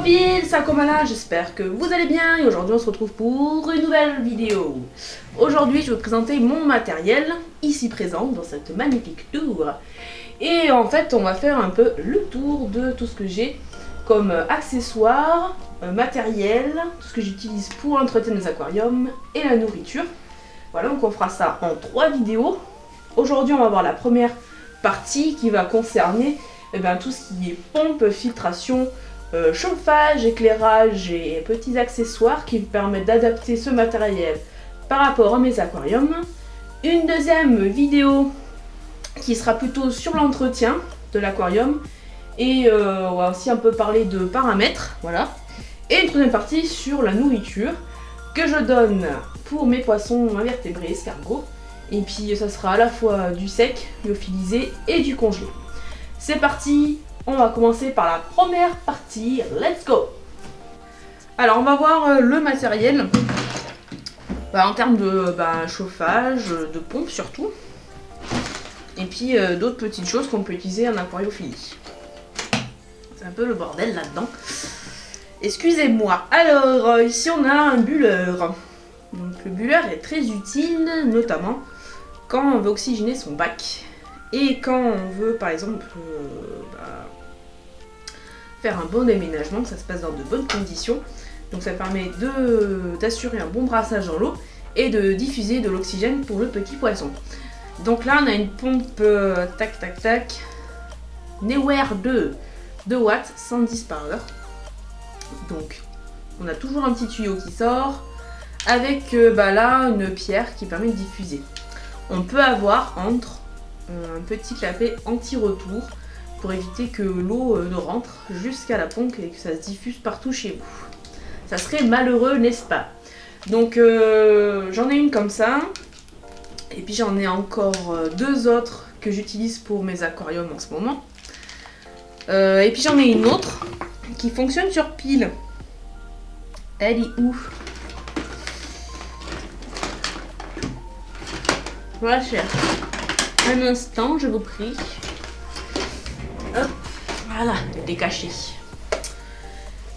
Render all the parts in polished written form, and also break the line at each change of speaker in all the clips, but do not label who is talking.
copines, c'est Akomala, j'espère que vous allez bien et aujourd'hui on se retrouve pour une nouvelle vidéo. Aujourd'hui je vais vous présenter mon matériel, ici présent dans cette magnifique tour. Et en fait on va faire un peu le tour de tout ce que j'ai comme accessoires, matériel, tout ce que j'utilise pour entretenir mes aquariums et la nourriture. Voilà, donc on fera ça en 3 vidéos. Aujourd'hui on va voir la première partie qui va concerner tout ce qui est pompe, filtration, chauffage, éclairage et petits accessoires qui me permettent d'adapter ce matériel par rapport à mes aquariums. Une deuxième vidéo qui sera plutôt sur l'entretien de l'aquarium et on va aussi un peu parler de paramètres, voilà. Et une troisième partie sur la nourriture que je donne pour mes poissons invertébrés, escargots. Et puis ça sera à la fois du sec, lyophilisé et du congelé. C'est parti, on va commencer par la première partie, let's go! Alors on va voir le matériel en termes de chauffage, de pompe surtout. Et puis d'autres petites choses qu'on peut utiliser en aquariophilie. C'est un peu le bordel là-dedans. Excusez-moi. Alors ici on a un bulleur. Donc le bulleur est très utile, notamment quand on veut oxygéner son bac. Et quand on veut par exemple faire un bon déménagement, que ça se passe dans de bonnes conditions. Donc ça permet d'assurer un bon brassage dans l'eau et de diffuser de l'oxygène pour le petit poisson. Donc là on a une pompe tac tac tac Neoair 2 watts 110 par heure. Donc on a toujours un petit tuyau qui sort avec là une pierre qui permet de diffuser. On peut avoir entre un petit clapet anti-retour pour éviter que l'eau ne rentre jusqu'à la pompe et que ça se diffuse partout chez vous. Ça serait malheureux, n'est-ce pas? Donc j'en ai une comme ça. Et puis j'en ai encore 2 autres que j'utilise pour mes aquariums en ce moment. Et puis j'en ai une autre qui fonctionne sur pile. Elle est où? Voilà, cher. Un instant, je vous prie. Hop, voilà, elle est cachée.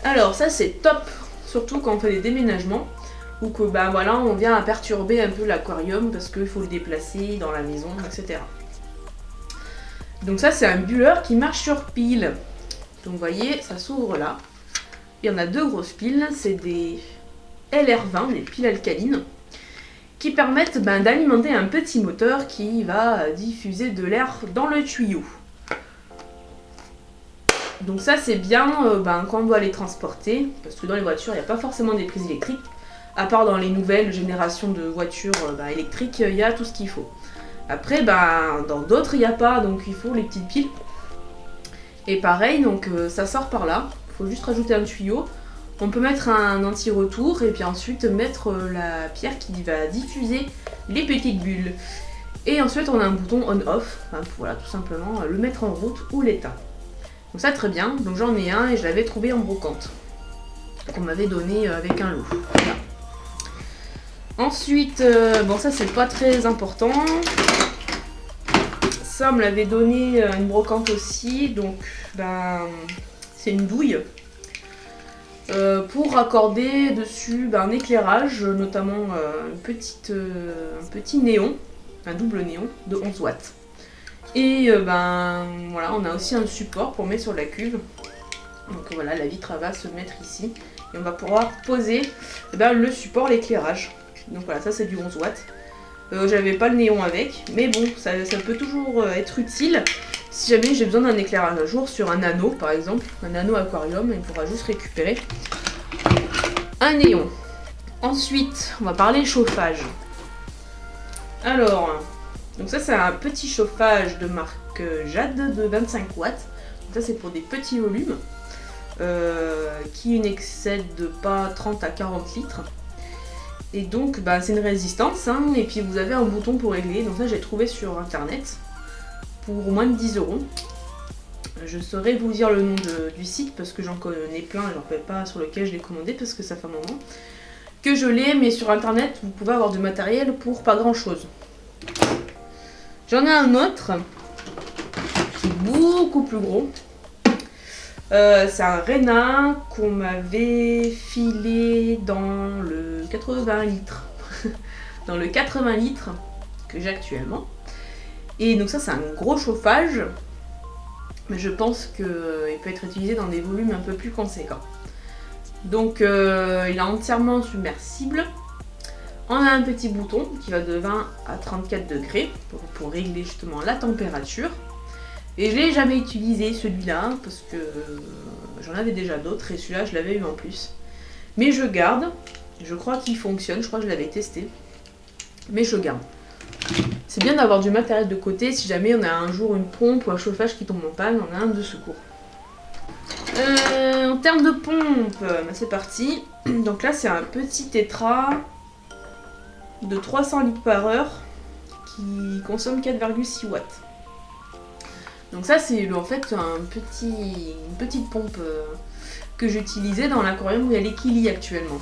Alors ça c'est top, surtout quand on fait des déménagements ou que on vient à perturber un peu l'aquarium parce qu'il faut le déplacer dans la maison, etc. Donc ça c'est un bulleur qui marche sur pile. Donc vous voyez, ça s'ouvre là. Il y en a 2 grosses piles, c'est des LR20, des piles alcalines, qui permettent d'alimenter un petit moteur qui va diffuser de l'air dans le tuyau. Donc ça c'est bien quand on doit les transporter, parce que dans les voitures il n'y a pas forcément des prises électriques, à part dans les nouvelles générations de voitures électriques, il y a tout ce qu'il faut. Après dans d'autres il n'y a pas, donc il faut les petites piles. Et pareil, donc ça sort par là, il faut juste rajouter un tuyau. On peut mettre un anti-retour et puis ensuite mettre la pierre qui va diffuser les petites bulles. Et ensuite on a un bouton on-off, voilà tout simplement le mettre en route ou l'éteindre. Donc ça très bien, donc j'en ai un et je l'avais trouvé en brocante. Qu'on m'avait donné avec un lot. Voilà. Ensuite, ça c'est pas très important. Ça on me l'avait donné une brocante aussi, donc c'est une douille. Pour raccorder dessus un éclairage, notamment un petit néon, un double néon de 11 watts. Et voilà, on a aussi un support pour mettre sur la cuve. Donc voilà, la vitre va se mettre ici et on va pouvoir poser le support, l'éclairage. Donc voilà, ça c'est du 11 watts. J'avais pas le néon avec, mais bon, ça peut toujours être utile. Si jamais j'ai besoin d'un éclairage un jour sur un anneau par exemple, un anneau aquarium, il pourra juste récupérer un néon. Ensuite, on va parler chauffage. Alors, donc ça c'est un petit chauffage de marque Jade de 25 watts. Donc ça c'est pour des petits volumes qui n'excèdent pas 30 à 40 litres. Et donc c'est une résistance et puis vous avez un bouton pour régler. Donc ça j'ai trouvé sur internet pour moins de 10 €. Je saurais vous dire le nom du site parce que j'en connais plein et j'en fais pas sur lequel je l'ai commandé parce que ça fait un moment que je l'ai, mais sur internet vous pouvez avoir du matériel pour pas grand chose. J'en ai un autre qui est beaucoup plus gros. C'est un Rena qu'on m'avait filé dans le 80 litres. Dans le 80 litres que j'ai actuellement. Et donc ça c'est un gros chauffage. Mais je pense qu'il peut être utilisé dans des volumes un peu plus conséquents. Donc il est entièrement submersible. On a un petit bouton qui va de 20 à 34 degrés pour régler justement la température. Et je l'ai jamais utilisé celui-là parce que j'en avais déjà d'autres et celui-là je l'avais eu en plus. Mais je garde, je crois qu'il fonctionne, je crois que je l'avais testé. Mais je garde. C'est bien d'avoir du matériel de côté si jamais on a un jour une pompe ou un chauffage qui tombe en panne, on a un de secours. En termes de pompe, c'est parti. Donc là c'est un petit tétra de 300 litres par heure qui consomme 4,6 watts. Donc ça c'est en fait une petite pompe que j'utilisais dans l'aquarium où il y a les Kili actuellement.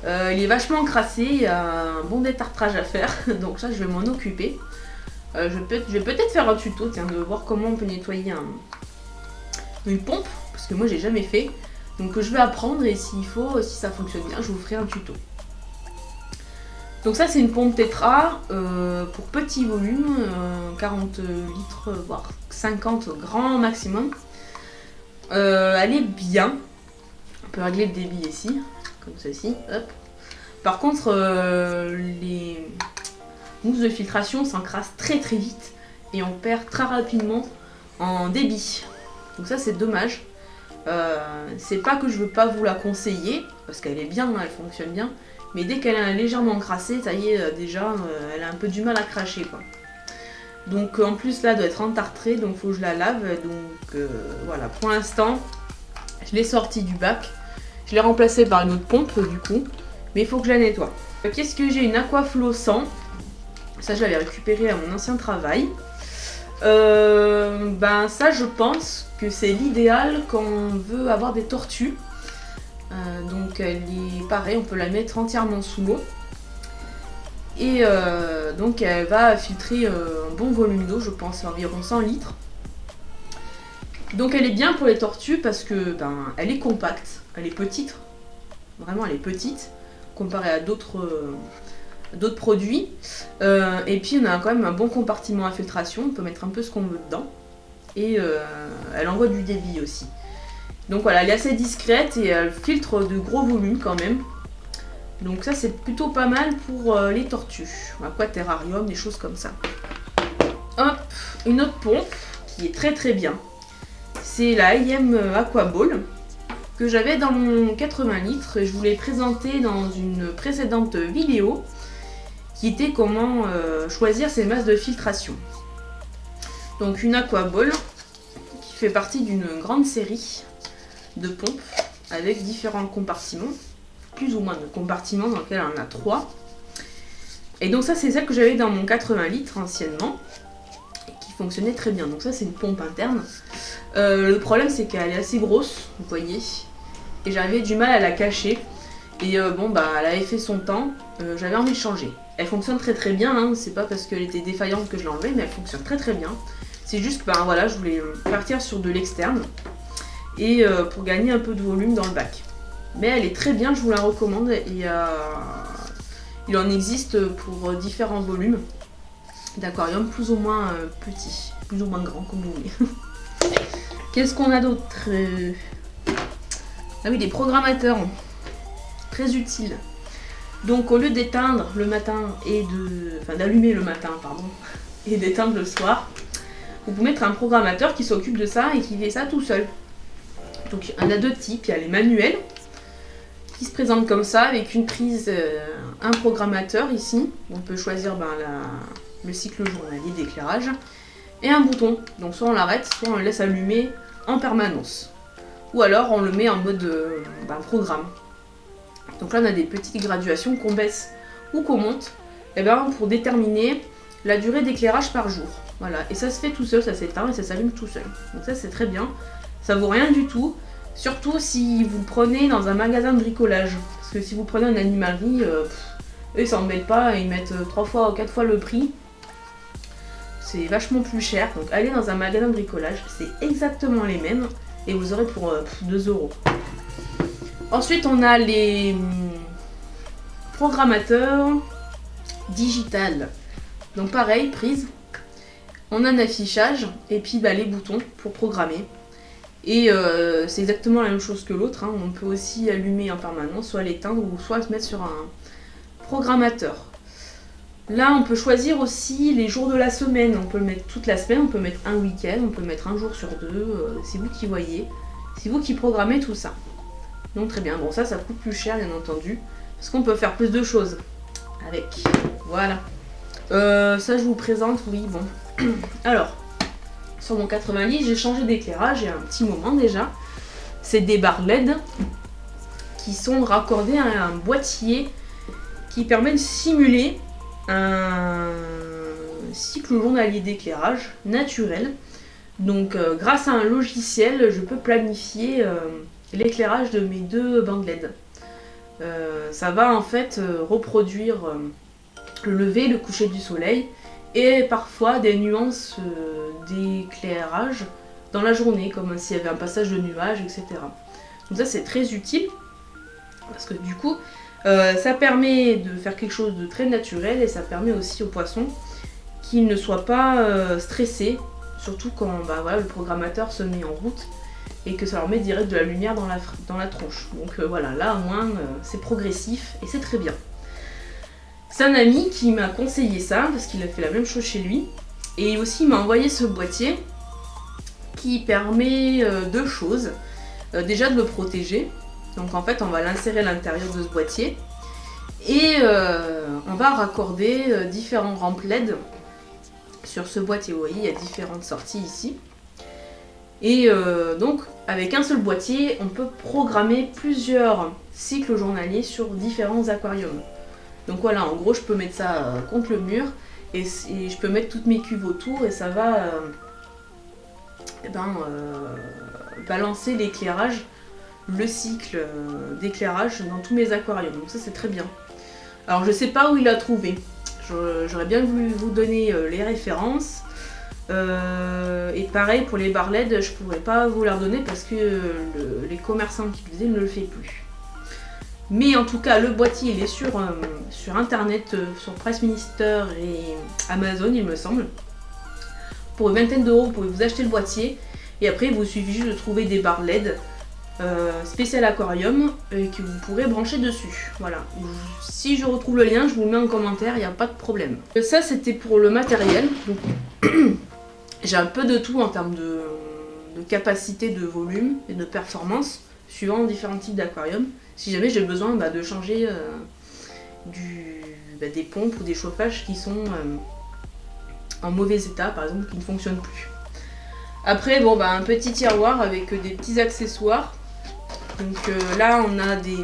Il est vachement encrassé, il y a un bon détartrage à faire, donc ça je vais m'en occuper. Je vais peut-être faire un tuto, tiens, de voir comment on peut nettoyer une pompe, parce que moi j'ai jamais fait. Donc je vais apprendre et s'il faut, si ça fonctionne bien, je vous ferai un tuto. Donc ça c'est une pompe tétra pour petit volume, 40 litres voire 50 grand maximum. Elle est bien, on peut régler le débit ici, comme ceci, hop. Par contre les mousses de filtration s'encrassent très vite et on perd très rapidement en débit. Donc ça c'est dommage. C'est pas que je veux pas vous la conseiller, parce qu'elle est bien, elle fonctionne bien. Mais dès qu'elle est légèrement encrassée, ça y est, déjà, elle a un peu du mal à cracher, quoi. Donc en plus là, elle doit être entartrée, donc faut que je la lave. Donc voilà, pour l'instant, je l'ai sortie du bac. Je l'ai remplacée par une autre pompe, du coup. Mais il faut que je la nettoie. Qu'est-ce que j'ai? Une Aquaflow 100. Ça, je l'avais récupéré à mon ancien travail. Ben ça, je pense que c'est l'idéal quand on veut avoir des tortues. Donc elle est pareil, on peut la mettre entièrement sous l'eau. Et donc elle va filtrer un bon volume d'eau, je pense environ 100 litres. Donc elle est bien pour les tortues parce que elle est compacte, elle est petite. Vraiment elle est petite comparée à d'autres produits. Et puis on a quand même un bon compartiment à filtration, on peut mettre un peu ce qu'on veut dedans. Et elle envoie du débit aussi. Donc voilà, elle est assez discrète et elle filtre de gros volumes quand même. Donc ça c'est plutôt pas mal pour les tortues. Aquaterrarium, des choses comme ça. Hop, une autre pompe qui est très bien. C'est la IM Aquaball que j'avais dans mon 80 litres. Je vous l'ai présenté dans une précédente vidéo qui était comment choisir ses masses de filtration. Donc une Aquaball qui fait partie d'une grande série de pompes avec différents compartiments, plus ou moins de compartiments dans lesquels on en a 3. Et donc ça c'est celle que j'avais dans mon 80 litres anciennement et qui fonctionnait très bien. Donc ça c'est une pompe interne. Le problème c'est qu'elle est assez grosse, vous voyez, et j'avais du mal à la cacher. Et bon bah elle avait fait son temps, j'avais envie de changer. Elle fonctionne très bien, hein. C'est pas parce qu'elle était défaillante que je l'ai enlevée, mais elle fonctionne très bien. C'est juste que voilà, je voulais partir sur de l'externe et pour gagner un peu de volume dans le bac. Mais elle est très bien, je vous la recommande. Et il en existe pour différents volumes d'aquarium, plus ou moins petits, plus ou moins grands comme vous voulez. Qu'est-ce qu'on a d'autre? Ah oui, des programmateurs très utiles. Donc au lieu d'éteindre le matin et d'allumer le matin, pardon, et d'éteindre le soir, vous pouvez mettre un programmateur qui s'occupe de ça et qui fait ça tout seul. Donc il y en a deux types, il y a les manuels qui se présentent comme ça avec une prise, un programmateur ici. On peut choisir le cycle journalier d'éclairage et un bouton. Donc soit on l'arrête, soit on le laisse allumer en permanence. Ou alors on le met en mode programme. Donc là on a des petites graduations qu'on baisse ou qu'on monte pour déterminer la durée d'éclairage par jour. Voilà, et ça se fait tout seul, ça s'éteint et ça s'allume tout seul. Donc ça c'est très bien. Ça vaut rien du tout, surtout si vous le prenez dans un magasin de bricolage. Parce que si vous prenez en animalerie, eux ils s'embêtent pas, ils mettent 3 fois ou 4 fois le prix. C'est vachement plus cher, donc allez dans un magasin de bricolage, c'est exactement les mêmes. et vous aurez pour 2 euros. Ensuite on a les programmateurs digital. Donc pareil, prise. On a un affichage et puis les boutons pour programmer. Et c'est exactement la même chose que l'autre. On peut aussi allumer en permanence, soit l'éteindre ou soit se mettre sur un programmateur. Là, on peut choisir aussi les jours de la semaine. On peut le mettre toute la semaine, on peut mettre un week-end, on peut le mettre un jour sur deux. C'est vous qui voyez. C'est vous qui programmez tout ça. Donc très bien. Bon, ça coûte plus cher, bien entendu. Parce qu'on peut faire plus de choses avec. Voilà. Ça, je vous présente, oui, bon. Alors, sur mon 90, j'ai changé d'éclairage il y a un petit moment déjà. C'est des barres LED qui sont raccordées à un boîtier qui permet de simuler un cycle journalier d'éclairage naturel. Donc grâce à un logiciel, je peux planifier l'éclairage de mes 2 bandes LED. Ça va en fait reproduire le lever, le coucher du soleil et parfois des nuances d'éclairage dans la journée, comme s'il y avait un passage de nuages, etc. Donc ça c'est très utile parce que du coup ça permet de faire quelque chose de très naturel et ça permet aussi aux poissons qu'ils ne soient pas stressés, surtout quand le programmateur se met en route et que ça leur met direct de la lumière dans la tronche. Donc voilà, là au moins c'est progressif et c'est très bien. C'est un ami qui m'a conseillé ça parce qu'il a fait la même chose chez lui et aussi il m'a envoyé ce boîtier qui permet 2 choses. Déjà de le protéger. Donc en fait on va l'insérer à l'intérieur de ce boîtier et on va raccorder différents rampes LED sur ce boîtier. Vous voyez, il y a différentes sorties ici. Et donc avec un seul boîtier on peut programmer plusieurs cycles journaliers sur différents aquariums. Donc voilà, en gros je peux mettre ça contre le mur et je peux mettre toutes mes cuves autour et ça va balancer l'éclairage, le cycle d'éclairage dans tous mes aquariums. Donc ça c'est très bien. Alors je sais pas où il a trouvé. J'aurais bien voulu vous donner les références. Et pareil pour les barres LED, je pourrais pas vous leur donner parce que les commerçants qui le faisaient ne le font plus. Mais en tout cas le boîtier il est sur internet, sur Pressminister et Amazon il me semble. Pour une vingtaine d'euros vous pouvez vous acheter le boîtier et après il vous suffit juste de trouver des barres LED spécial aquarium que vous pourrez brancher dessus. Voilà. Si je retrouve le lien, je vous le mets en commentaire, il n'y a pas de problème. Ça c'était pour le matériel. Donc j'ai un peu de tout en termes de capacité, de volume et de performance, suivant différents types d'aquarium. Si jamais j'ai besoin de changer des pompes ou des chauffages qui sont en mauvais état, par exemple, qui ne fonctionnent plus. Après, un petit tiroir avec des petits accessoires. Donc là, on a des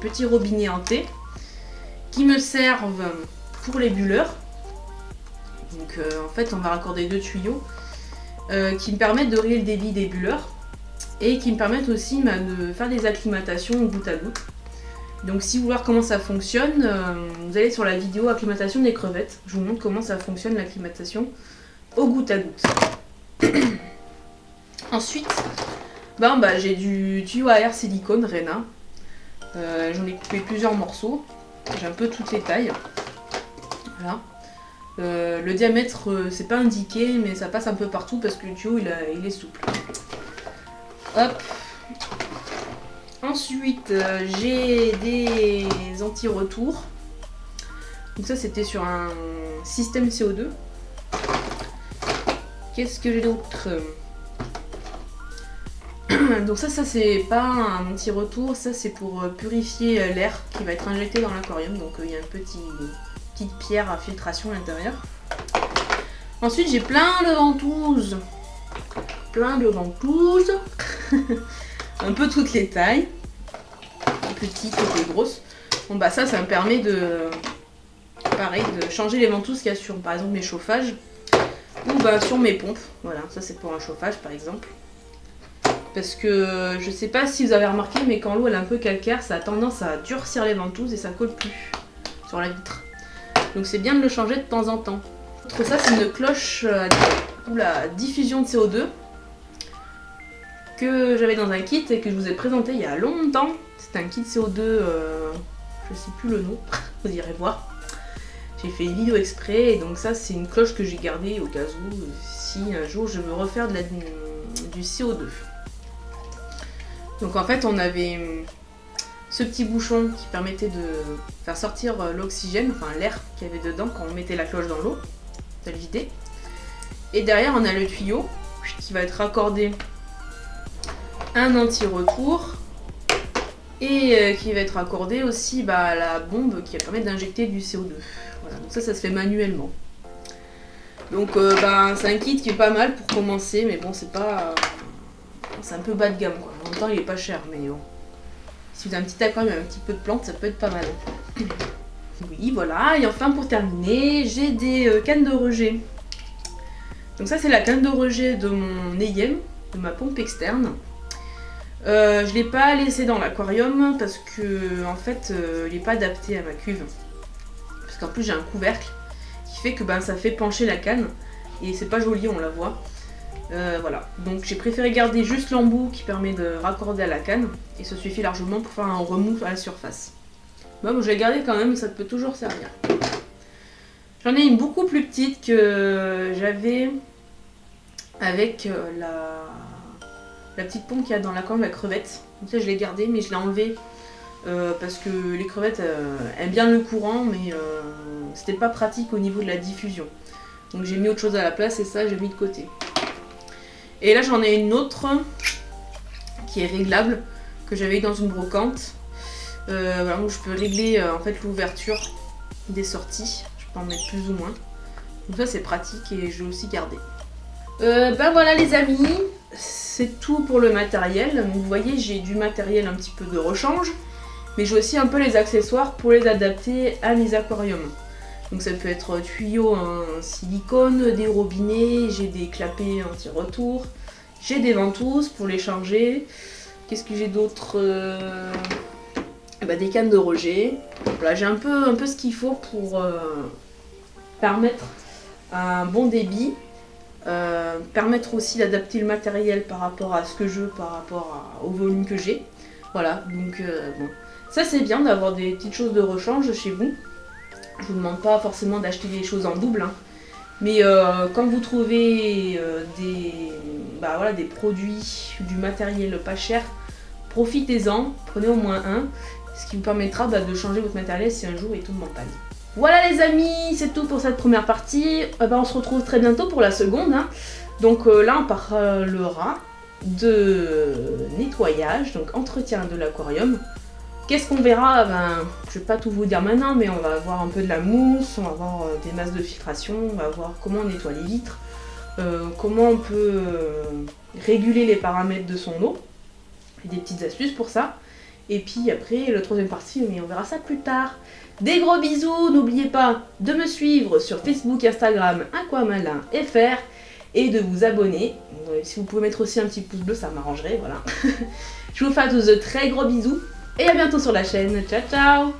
petits robinets hantés qui me servent pour les bulleurs. Donc en fait, on va raccorder 2 tuyaux qui me permettent de régler le débit des bulleurs et qui me permettent aussi de faire des acclimatations goutte à goutte. Donc si vous voulez voir comment ça fonctionne, vous allez sur la vidéo acclimatation des crevettes. Je vous montre comment ça fonctionne l'acclimatation au goutte à goutte. Ensuite, j'ai du tuyau à air silicone Rena. J'en ai coupé plusieurs morceaux. J'ai un peu toutes les tailles. Voilà. Le diamètre, c'est pas indiqué, mais ça passe un peu partout parce que le tuyau il est souple. Hop. Ensuite, j'ai des anti-retours. Donc ça, c'était sur un système CO2. Qu'est-ce que j'ai d'autre? Donc ça c'est pas un anti-retour, ça c'est pour purifier l'air qui va être injecté dans l'aquarium. Donc il y a une petite pierre à filtration à l'intérieur. Ensuite j'ai plein de ventouses. Un peu toutes les tailles. Petites et grosses. Ça me permet de changer les ventouses qu'il y a sur par exemple mes chauffages ou sur mes pompes. Voilà, ça c'est pour un chauffage par exemple. Parce que je sais pas si vous avez remarqué, mais quand l'eau elle est un peu calcaire, ça a tendance à durcir les ventouses et ça colle plus sur la vitre. Donc c'est bien de le changer de temps en temps. Ça c'est une cloche pour la diffusion de CO2 que j'avais dans un kit et que je vous ai présenté il y a longtemps. C'est un kit CO2, je sais plus le nom, vous irez voir. J'ai fait une vidéo exprès et donc ça c'est une cloche que j'ai gardée au cas où si un jour je veux refaire du CO2. Donc en fait on avait ce petit bouchon qui permettait de faire sortir l'oxygène, enfin l'air qu'il y avait dedans quand on mettait la cloche dans l'eau, de le vider. Et derrière on a le tuyau qui va être raccordé un anti-retour et qui va être raccordé aussi à la bombe qui va permettre d'injecter du CO2. Voilà, donc ça se fait manuellement. Donc c'est un kit qui est pas mal pour commencer, mais bon c'est pas... c'est un peu bas de gamme quoi. En même temps il est pas cher, mais bon. Si vous avez un petit aquarium avec un petit peu de plantes, ça peut être pas mal. Oui voilà, et enfin pour terminer, j'ai des cannes de rejet. Donc ça c'est la canne de rejet de mon EIEM, de ma pompe externe. Je l'ai pas laissé dans l'aquarium parce que en fait il n'est pas adapté à ma cuve. Parce qu'en plus j'ai un couvercle qui fait que ça fait pencher la canne et c'est pas joli, on la voit. Voilà, donc j'ai préféré garder juste l'embout qui permet de raccorder à la canne et ça suffit largement pour faire un remous à la surface. Bon, je vais garder quand même, ça peut toujours servir. J'en ai une beaucoup plus petite que j'avais avec la petite pompe qu'il y a dans l'aquarium à crevettes. Donc ça je l'ai gardée mais je l'ai enlevée parce que les crevettes aiment bien le courant mais c'était pas pratique au niveau de la diffusion. Donc j'ai mis autre chose à la place et ça j'ai mis de côté. Et là j'en ai une autre qui est réglable que j'avais eu dans une brocante. Voilà, où je peux régler en fait l'ouverture des sorties. Je peux en mettre plus ou moins. Donc ça c'est pratique et je l'ai aussi gardé. Voilà les amis, c'est tout pour le matériel. Donc, vous voyez j'ai du matériel un petit peu de rechange. Mais j'ai aussi un peu les accessoires pour les adapter à mes aquariums. Donc ça peut être tuyaux en silicone, des robinets, j'ai des clapets anti-retour, j'ai des ventouses pour les charger. Qu'est-ce que j'ai d'autre des cannes de rejet. Voilà, j'ai un peu ce qu'il faut pour permettre un bon débit, permettre aussi d'adapter le matériel par rapport à ce que je veux, par rapport au volume que j'ai. Voilà, donc bon. Ça c'est bien d'avoir des petites choses de rechange chez vous. Je vous demande pas forcément d'acheter des choses en double, hein. Mais quand vous trouvez des produits, du matériel pas cher, profitez-en, prenez au moins un, ce qui vous permettra de changer votre matériel si un jour il tombe en panne. Voilà les amis, c'est tout pour cette première partie. On se retrouve très bientôt pour la seconde, hein. Donc là on parlera de nettoyage, donc entretien de l'aquarium. Qu'est-ce qu'on verra? Je vais pas tout vous dire maintenant, mais on va voir un peu de la mousse, on va voir des masses de filtration, on va voir comment on nettoie les vitres, comment on peut réguler les paramètres de son eau, et des petites astuces pour ça. Et puis après, la troisième partie, mais on verra ça plus tard. Des gros bisous, n'oubliez pas de me suivre sur Facebook, Instagram, aquamalin.fr et de vous abonner. Si vous pouvez mettre aussi un petit pouce bleu, ça m'arrangerait, voilà. Je vous fais à tous de très gros bisous. Et à bientôt sur la chaîne. Ciao ciao.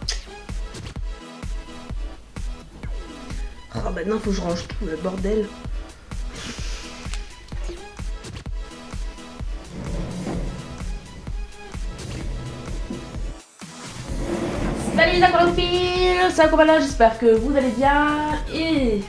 Oh maintenant faut que je range tout le bordel. Salut les aquariophiles, c'est Aquamalin, j'espère que vous allez bien. Et